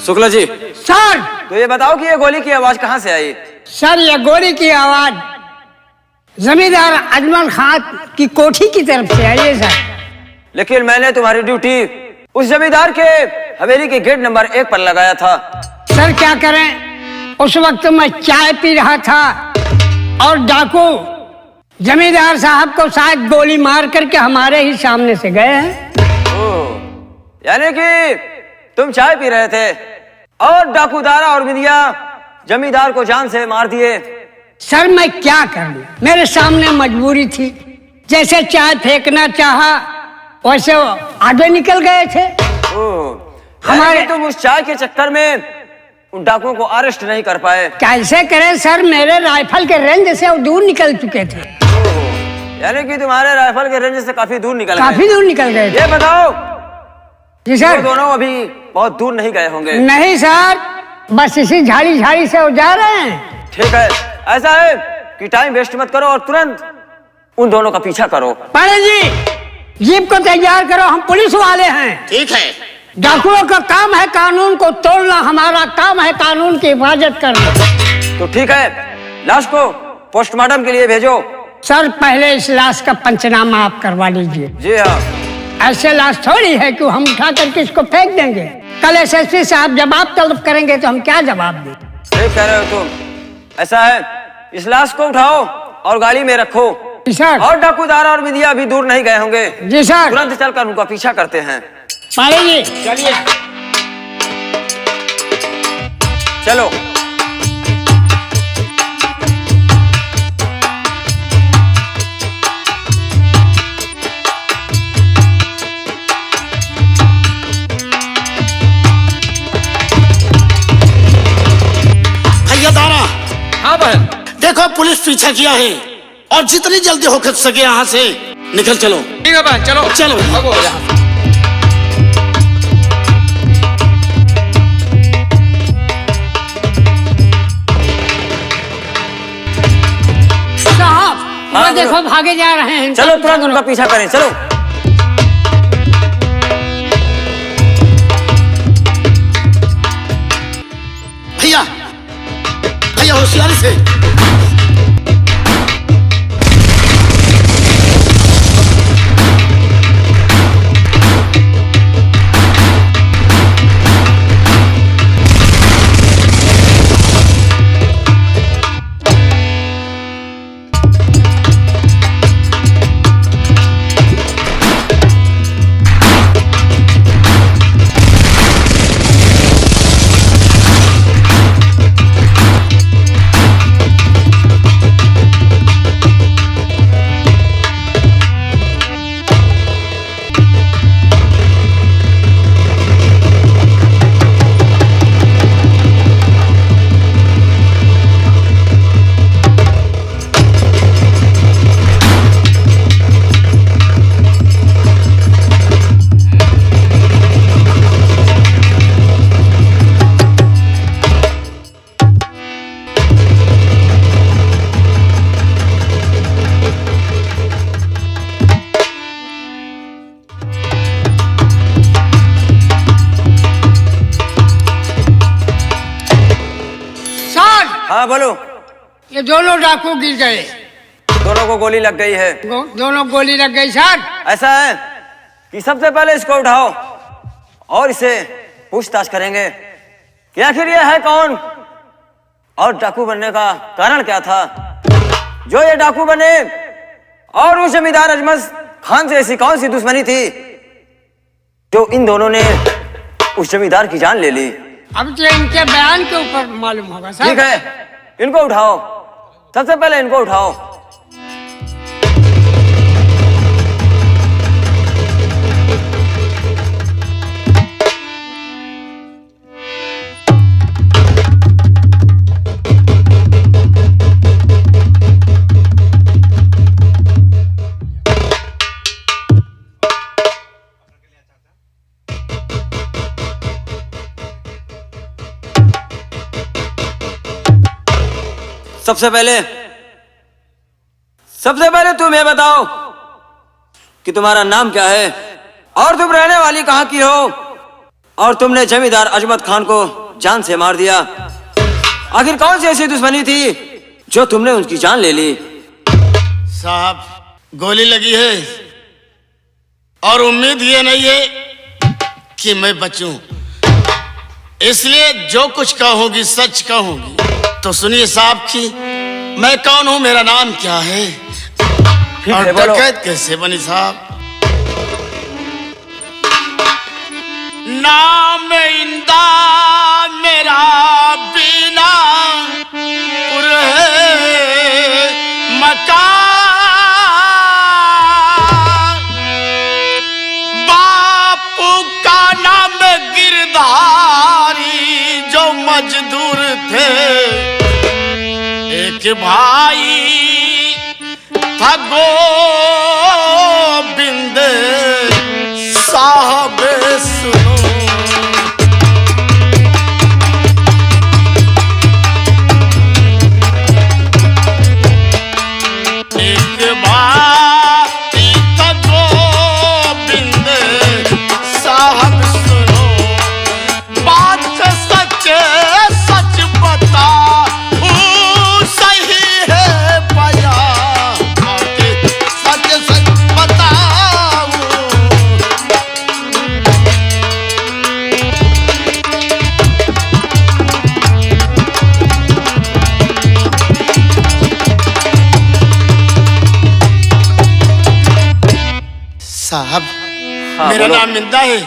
Shukla ji. Sir तो ये बताओ कि ये गोली की आवाज कहाँ से आई? सर ये गोली की आवाज जमींदार अजमल खान की कोठी की तरफ से आई है सर। लेकिन मैंने तुम्हारी ड्यूटी उस जमींदार के हवेली के गेट नंबर 1 पर लगाया था। सर क्या करें, उस वक्त मैं चाय पी रहा था और डाकू जमींदार साहब को शायद गोली मार करके हमारे ही सामने से गए हैं। यानी कि तुम चाय पी रहे थे और डाकूदारा और मिदिया जमींदार को जान से मार दिए। सर मैं क्या करूं, मेरे सामने मजबूरी थी। जैसे चाय फेंकना चाहा वैसे वो आगे निकल गए थे। हमारे तुम उस चाय के चक्कर में उन डाकुओं को अरेस्ट नहीं कर पाए। कैसे करें सर, मेरे राइफल के रेंज से वो दूर निकल चुके थे। यानी कि तुम्हारे राइफल के रेंज से काफी दूर निकल गए। ये बताओ जी सर, दोनों अभी बहुत दूर नहीं गए होंगे? नहीं सर, बस इसी झाड़ी से वो जा रहे हैं। ठीक है, ऐसा है कि टाइम वेस्ट मत करो और तुरंत उन दोनों का पीछा करो। पाड़े जी जीप को तैयार करो, हम पुलिस वाले हैं। ठीक है। डाकुओं का काम है कानून को तोड़ना, हमारा काम है कानून की हिफाजत करना। तो ठीक है, लाश को पोस्टमार्टम के लिए भेजो। सर पहले इस लाश का पंचनामा आप करवा लीजिए। जी हाँ। ऐसे लाश थोड़ी है कि हम उठा करके इसको फेंक देंगे। कल एसएसपी साहब जवाब तलब करेंगे तो हम क्या जवाब दें? ठीक कह रहे हो तुम। ऐसा है, इस लाश को उठाओ और गाड़ी में रखो। जी सर। और डाकूदारा और मिदिया अभी दूर नहीं गए होंगे। जी सर। तुरंत चलकर उनका पीछा करते हैं। पाड़े जी चलिए चलो। भैया दारा। हाँ बहन। देखो पुलिस पीछा किया है और जितनी जल्दी हो सके यहाँ से निकल चलो। ठीक है बहन, चलो चलो भागो यहाँ से। साहब वो हाँ, देखो भागे जा रहे हैं। चलो तुरंत उनका पीछा करें, चलो। भैया भैया होशियारी से। हाँ बोलो। ये दोनों डाकू गिर गए। दोनों को गोली लग गई है। दोनों गोली लग गई सर। ऐसा है कि सबसे पहले इसको उठाओ और इसे पूछताछ करेंगे कि आखिर ये है कौन और डाकू बनने का कारण क्या था। जो ये डाकू बने और उस जमींदार अजमल खान से ऐसी कौन सी दुश्मनी थी जो इन दोनों ने उस जमींदार की जान ले ली। अब तो इनके बयान के ऊपर मालूम होगा सर। ठीक है, इनको उठाओ, सबसे पहले इनको उठाओ। सबसे पहले तुम ये बताओ कि तुम्हारा नाम क्या है और तुम रहने वाली कहाँ की हो और तुमने जमींदार अजमत खान को जान से मार दिया। आखिर कौन सी ऐसी दुश्मनी थी जो तुमने उनकी जान ले ली? साहब, गोली लगी है और उम्मीद ये नहीं है कि मैं बचूं, इसलिए जो कुछ कहूंगी सच कहूंगी। तो सुनिए साहब की, मैं कौन हूं, मेरा नाम क्या है और डकैत कैसे बनी साहब। नाम इंदा मेरा बीना पुर है मकान, बापू का नाम गिरधारी जो मजदूर थे, एक भाई था गोविंद साहब सुनो। एक भाई था गोविंद साहब सुनो, बात सच सच बता सही है बया, सच सच बताऊं। साहब, मेरा बोलो। नाम मिंदा है,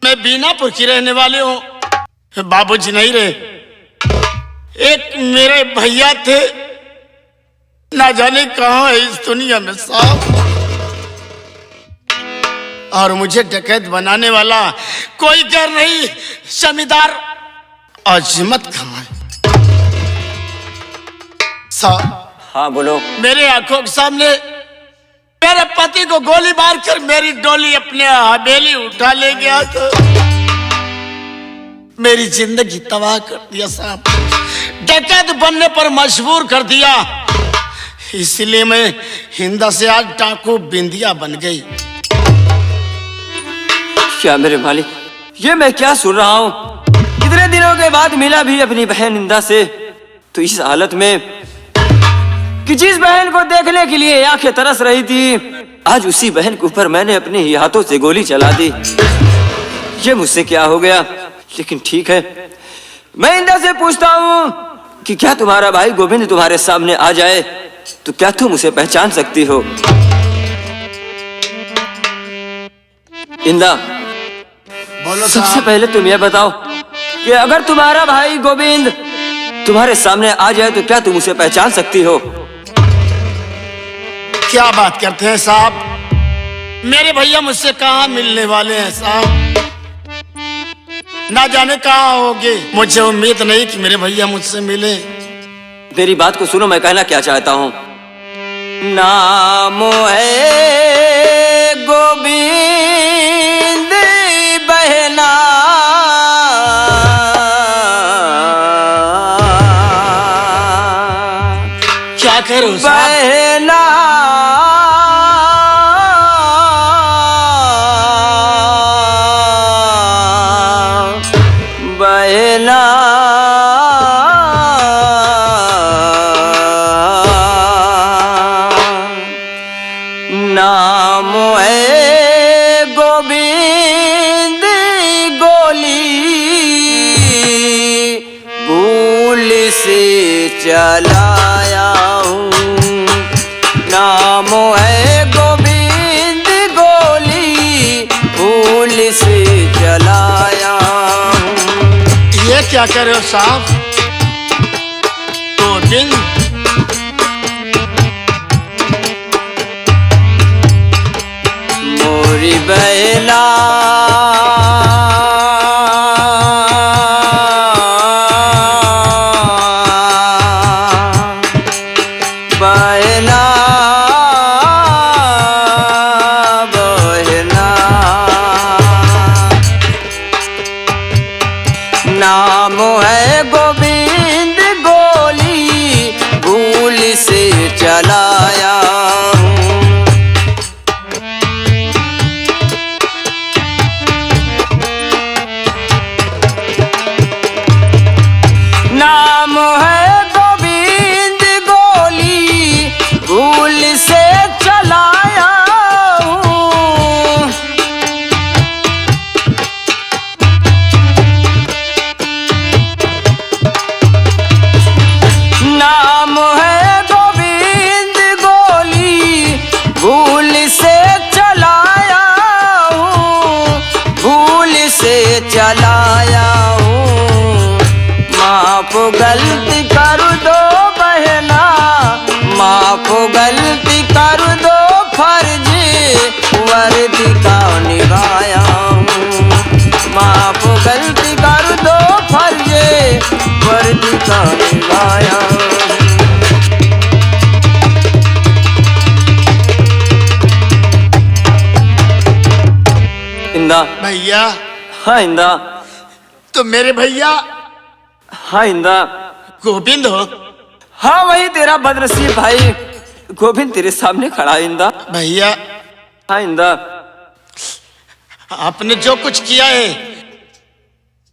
मैं बीनापुर की रहने वाले हूँ। बाबूजी नहीं रहे, एक मेरे भैया थे, ना जाने कहाँ है इस दुनिया में साहब। और मुझे डकैत बनाने वाला कोई गैर नहीं, जमींदार अजमत खान साहब। हाँ बोलो। मेरे आंखों के सामने मेरे पति को गोली मारकर मेरी डोली अपने हवेली उठा ले गया था, मेरी जिंदगी तबाह कर दिया साहब, डकैत बनने पर मजबूर कर दिया। इसलिए मैं हिंदा से आज डाकू बिंदिया बन गई। क्या मेरे मालिक, ये मैं क्या सुन रहा हूँ? इतने दिनों के बाद मिला भी अपनी बहन हिंदा से, तो इस हालत में कि जिस बहन को देखने के लिए आंखें तरस रही थी, आज उसी बहन के ऊपर मैंने अपने ही हाथों से गोली चला दी। ये मुझसे क्या हो गया? लेकिन ठीक है, मैं हिंदा से पूछता हूँ कि क्या तुम्हारा भाई गोविंद तुम्हारे सामने आ जाए तो क्या तुम उसे पहचान सकती हो? हिंदा, बोलो सबसे पहले तुम ये बताओ कि अगर तुम्हारा भाई गोविंद तुम्हारे सामने आ जाए तो क्या तुम उसे पहचान सकती हो? क्या बात करते हैं साहब, मेरे भैया मुझसे कहाँ मिलने वाले हैं साहब, ना जाने कहाँ होंगे। मुझे उम्मीद नहीं कि मेरे भैया मुझसे मिले। मेरी बात को सुनो, मैं कहना क्या चाहता हूँ। नाम है गोविंद बहना, क्या करूं साहब? बहना बहना नाम है गोविंद गोली भूल से चलाया हूँ। नाम है गोविंद गोली भूल से चलाया हूँ। ये क्या कर रहे हो साहब? तो दिन मोरी बहना बहना बहना नाम है गोविंद गोली भूल से चलाया हूँ। नाम है गोविंद, गोली भूल से चलाया हूँ। नाम है गोविंद, गोली भूल से चलाया हूँ, भूल से चलाया हूँ। माफ गलती कर दो बहना, माफ गलती कर दो, फर्ज वर्दी का निभाया हूँ। माफ गलती कर दो, फर्ज वर्दी का निभाया हूँ। इंदा। भैया। हाँ इंदा। तो मेरे भैया हाँ इंदा। गोविंद हो? हाँ वही तेरा बदनसीब भाई गोविंद तेरे सामने खड़ा है इंदा। भैया। हाँ इंदा। आपने जो कुछ किया है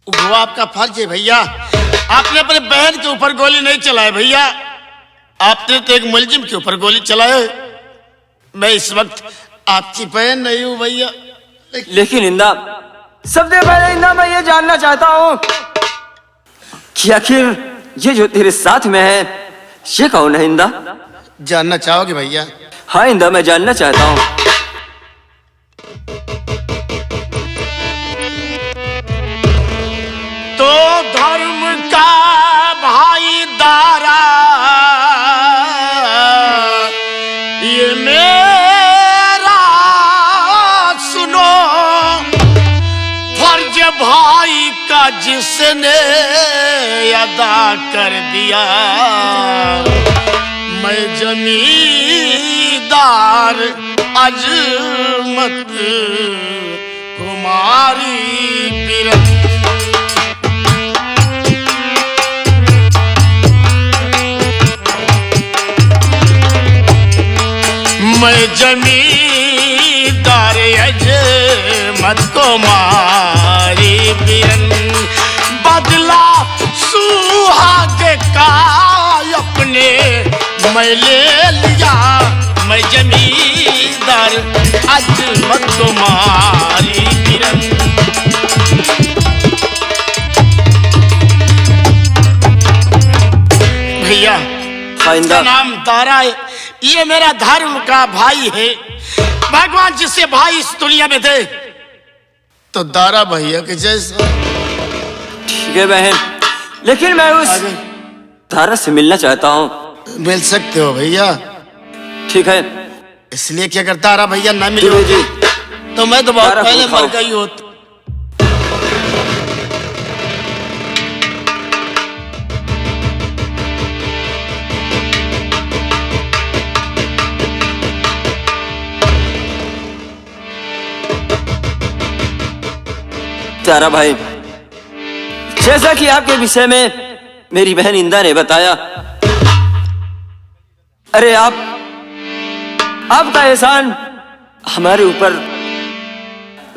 वो आपका फर्ज है भैया। आपने अपने बहन के ऊपर गोली नहीं चलाई भैया, आपने तो एक मुलजिम के ऊपर गोली चलाई। मैं इस वक्त आपकी बहन नहीं हूं भैया। लेकिन इंदा, सबसे पहले इंदा मैं ये जानना चाहता हूँ कि आखिर ये जो तेरे साथ में है ये कौन है इंदा? जानना चाहोगे भैया? हाँ इंदा मैं जानना चाहता हूँ। तो धर्म का भाईदारा ये मेरा सुनो, फर्ज भाई का जिसने अदा कर दिया, मैं जमींदार अजमत कुमारी बिरन। मैं जमींदार अजमत कुमारी बिरन, बदला सुहाग का अपने मैं ले लिया, मैं जमींदार अजमत कुमारी बिरन। भैया इसका नाम दारा है, ये मेरा धर्म का भाई है। भगवान जिससे भाई इस दुनिया में थे तो दारा भैया के जैसा। ठीक है बहन, लेकिन मैं उस दारा से मिलना चाहता हूँ। मिल सकते हो भैया। ठीक है, इसलिए कि अगर दारा भैया ना मिले जी तो मैं तो बहुत दारा पहले को मर गई होती। तारा भाई, जैसा कि आपके विषय में मेरी बहन इंदा ने बताया, अरे आपका एहसान हमारे ऊपर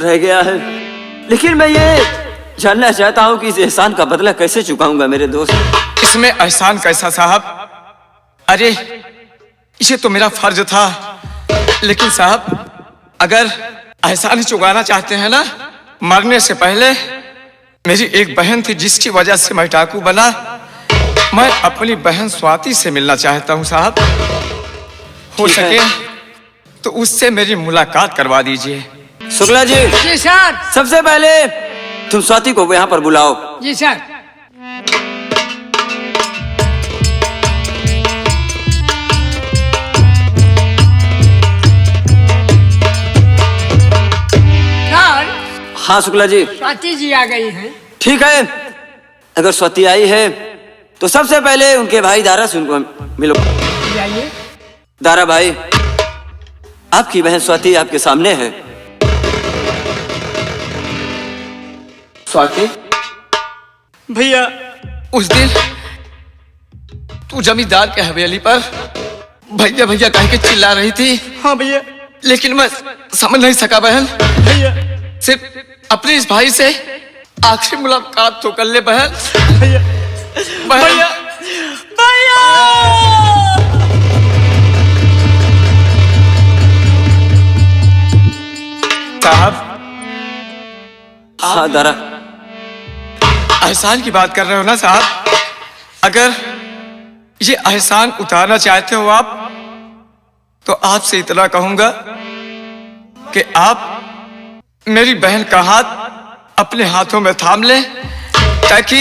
रह गया है, लेकिन मैं ये जानना चाहता हूं कि इस एहसान का बदला कैसे चुकाऊंगा मेरे दोस्त। इसमें एहसान कैसा साहब? अरे इसे तो मेरा फर्ज था, लेकिन साहब अगर एहसान ही चुकाना चाहते हैं ना, मरने से पहले मेरी एक बहन थी जिसकी वजह से मैं डाकू बना, मैं अपनी बहन स्वाति से मिलना चाहता हूं साहब। हो सके तो उससे मेरी मुलाकात करवा दीजिए। शुक्ला जी, जी सर। सबसे पहले तुम स्वाति को यहाँ पर बुलाओ। जी सर। हाँ शुक्ला जी। स्वाति जी आ गई हैं। ठीक है, अगर स्वाति आई है तो सबसे पहले उनके भाई दारा से उनको मिलो। जाइए। दारा भाई, आपकी बहन स्वाति आपके सामने है। स्वाति भैया, उस दिन तू जमींदार के हवेली पर भैया भैया कह के चिल्ला रही थी। हाँ भैया। लेकिन मैं समझ नहीं सका बहन। भैया सिर्फ अपने इस भाई से आखिरी मुलाकात तो कर ले बहन। भैया, भैया भैया साहब, हाँ दारा, एहसान की बात कर रहे हो ना साहब? अगर ये एहसान उतारना चाहते हो आप, तो आपसे इतना कहूंगा कि आप मेरी बहन का हाथ अपने हाथों में थाम लें, ताकि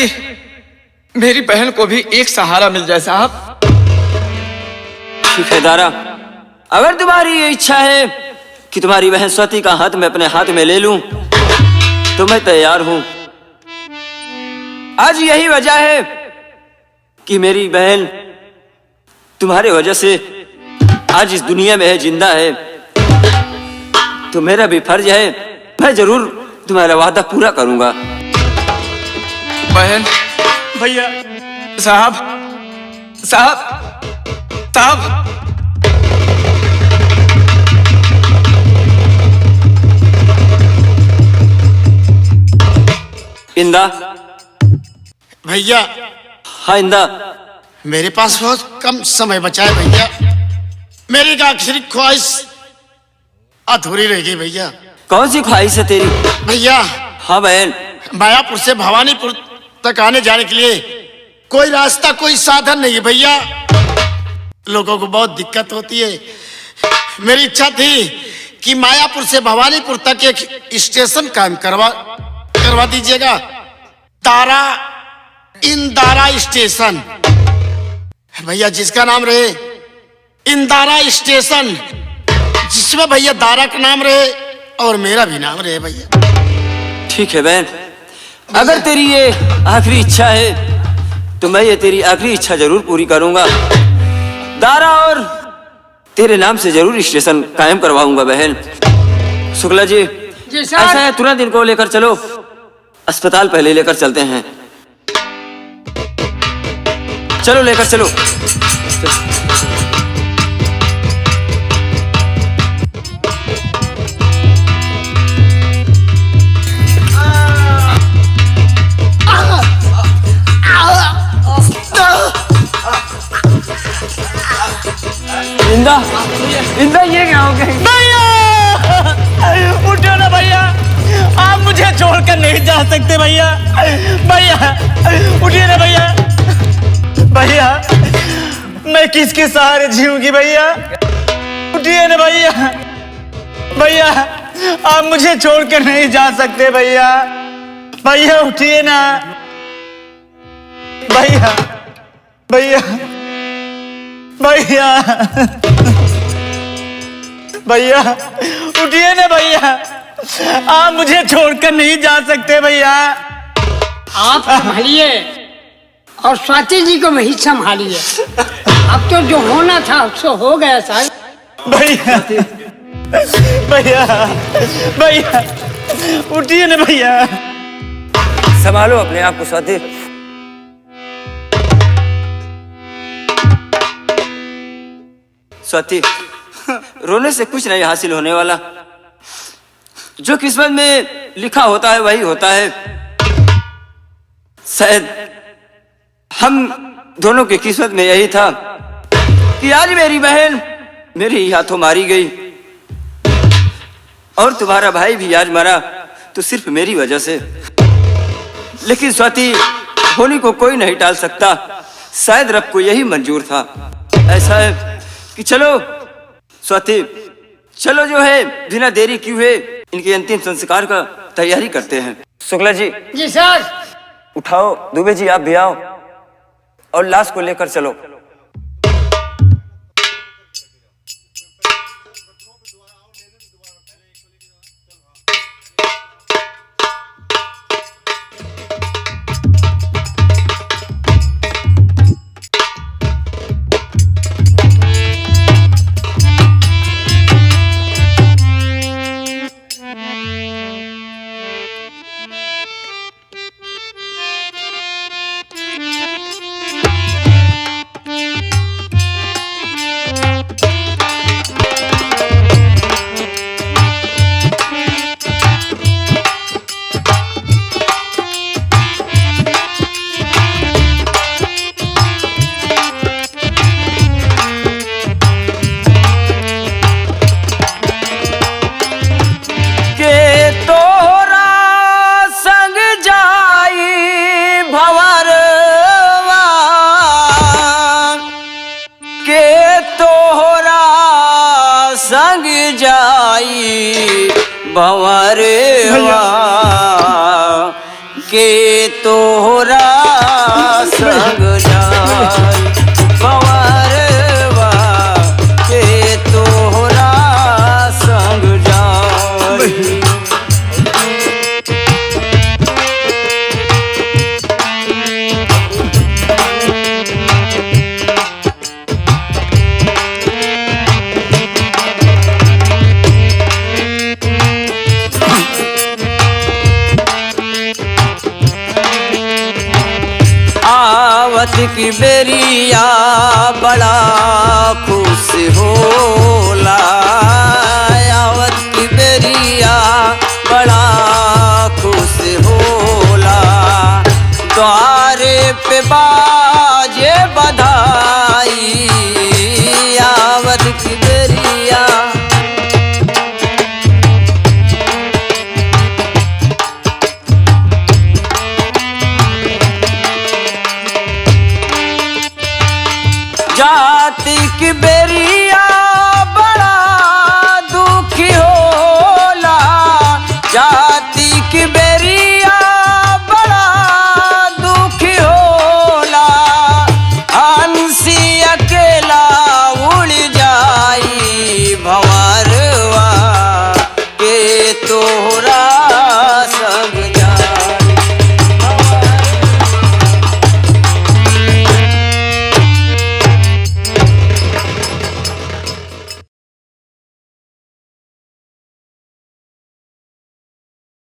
मेरी बहन को भी एक सहारा मिल जाए साहब। ठीक है दारा, अगर तुम्हारी ये इच्छा है कि तुम्हारी बहन स्वाति का हाथ मैं अपने हाथ में ले लूं, तो मैं तैयार हूं। आज यही वजह है कि मेरी बहन तुम्हारे वजह से आज इस दुनिया में है, जिंदा है। तो मेरा भी फर्ज है, मैं जरूर तुम्हारा वादा पूरा करूंगा। बहन, भैया, साहब, साहब, साहब, इंदा। भैया, हाँ इंदा, मेरे पास बहुत कम समय बचा है भैया। मेरी एक आखिरी ख्वाहिश अधूरी रह गई भैया। कौन सी ख्वाहिश है तेरी? भैया, हाँ बहन। मायापुर से भवानीपुर तक आने जाने के लिए कोई रास्ता, कोई साधन नहीं है भैया। लोगों को बहुत दिक्कत होती है। मेरी इच्छा थी कि मायापुर से भवानीपुर तक एक स्टेशन कायम करवा दीजिएगा, तारा इंदारा स्टेशन भैया, जिसका नाम रहे इंदारा स्टेशन, जिसमें भैया दारा का नाम रहे और मेरा भी नाम रहे भैया। ठीक है बहन, अगर तेरी ये आखिरी इच्छा है तो मैं ये तेरी आखिरी इच्छा जरूर पूरी करूंगा। दारा और तेरे नाम से जरूर स्टेशन कायम करवाऊंगा बहन। शुक्ला जी, सर। ऐसा है, तुरंत इनको लेकर चलो, अस्पताल पहले लेकर चलते हैं। चलो लेकर चलो। इंदा, इंदा ये क्या हो गया? भैया उठो ना भैया, आप मुझे छोड़कर नहीं जा सकते भैया। भैया उठिए ना भैया। भैया मैं किसके सहारे जीऊंगी भैया? उठिए ना भैया। भैया आप मुझे छोड़कर नहीं जा सकते भैया। भैया उठिए ना भैया। भैया भैया भैया उठिए ना भैया, आप मुझे छोड़कर नहीं जा सकते भैया। आप संभालिए और स्वाति जी को वही संभालिए। अब तो जो होना था सो हो गया साहब। भैया भैया भैया उठिए ना भैया। संभालो अपने आप को स्वाति। स्वाति, रोने से कुछ नहीं हासिल होने वाला। जो किस्मत में लिखा होता है वही होता है। शायद हम दोनों की किस्मत में यही था कि आज मेरी बहन मेरे ही हाथों मारी गई और तुम्हारा भाई भी आज मरा तो सिर्फ मेरी वजह से। लेकिन स्वाति, होने को कोई नहीं टाल सकता। शायद रब को यही मंजूर था। ऐसा है कि चलो स्वाति, चलो जो है बिना देरी किए हुए इनके अंतिम संस्कार का तैयारी करते हैं। शुक्ला जी। जी सर। उठाओ, दुबे जी आप भी आओ और लाश को लेकर चलो। भंवरवा के तोहरा संग जाई, भंवरवा के तोहरा संग जाई। आवत की बेरिया बड़ा खुश होला, आवत की बेरिया बड़ा खुश होला, द्वारे पे बाजे बधाई, आवत की बेरिया। जाति की बेरिया